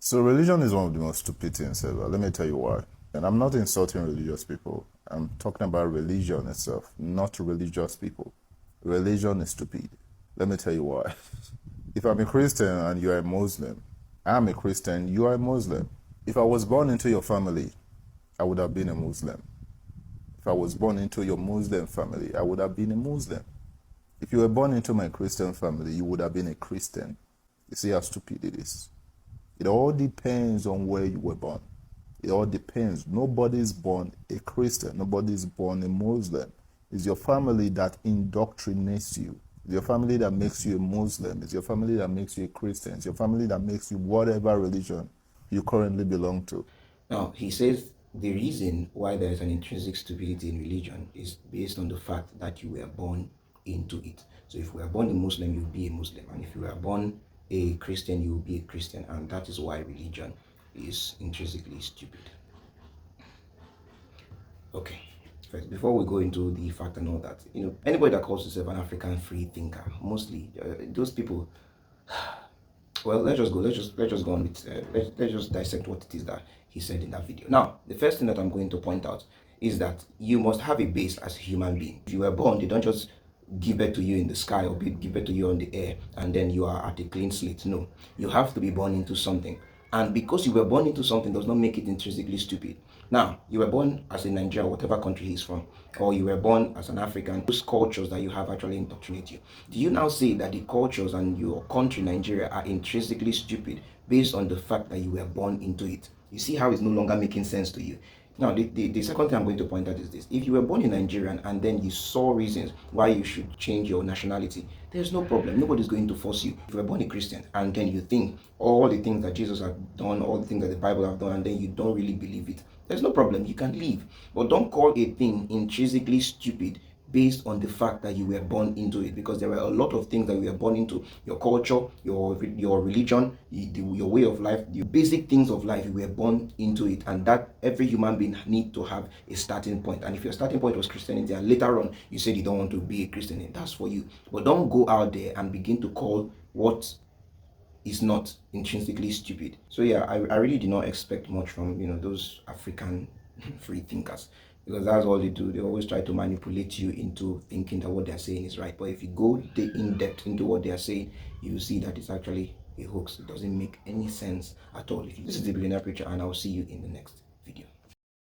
So religion is one of the most stupid things ever. Let me tell you why. And I'm not insulting religious people. I'm talking about religion itself, not religious people. Religion is stupid. Let me tell you why. If I'm a Christian and you are a Muslim, I'm a Christian, you are a Muslim. If I was born into your family, I would have been a Muslim. If I was born into your Muslim family, I would have been a Muslim. If you were born into my Christian family, you would have been a Christian. You see how stupid it is. It all depends on where you were born. It all depends. Nobody's born a Christian. Nobody's born a Muslim. It's your family that indoctrinates you. It's your family that makes you a Muslim. It's your family that makes you a Christian. It's your family that makes you whatever religion you currently belong to. Now, he says the reason why there is an intrinsic stupidity in religion is based on the fact that you were born into it. So if you were born a Muslim, you'll be a Muslim. And if you were born a Christian, you will be a Christian. And that is why religion is intrinsically stupid. Okay. First, before we go into the fact and all that, anybody that calls himself an African free thinker, mostly those people. Well, let's just go on with let's just dissect what it is that he said in that video. Now, the first thing that I'm going to point out is that you must have a base as a human being. If you were born, they don't just give birth to you in the sky or give birth to you on the air and then you are at a clean slate. No, you have to be born into something. And because you were born into something does not make it intrinsically stupid. Now, you were born as a Nigerian, whatever country he's from, or you were born as an African, those cultures that you have actually indoctrinate you. Do you now say that the cultures and your country, Nigeria, are intrinsically stupid based on the fact that you were born into it? You see how it's no longer making sense to you. Now, the second thing I'm going to point out is this. If you were born in Nigeria and then you saw reasons why you should change your nationality, there's no problem. Nobody's going to force you. If you were born a Christian and then you think all the things that Jesus has done, all the things that the Bible have done, and then you don't really believe it, there's no problem. You can leave. But don't call a thing intrinsically stupid based on the fact that you were born into it, because there were a lot of things that you were born into. Your culture, your religion, your way of life, the basic things of life, you were born into it, and that every human being need to have a starting point. And if your starting point was Christianity and later on you said you don't want to be a Christian, that's for you. But don't go out there and begin to call what is not intrinsically stupid. So yeah, I really did not expect much from those African free thinkers, because that's all they do. They always try to manipulate you into thinking that what they're saying is right. But if you go in depth into what they're saying, you will see that it's actually a hoax. It doesn't make any sense at all. This is the Billionaire Preacher, and I'll see you in the next video.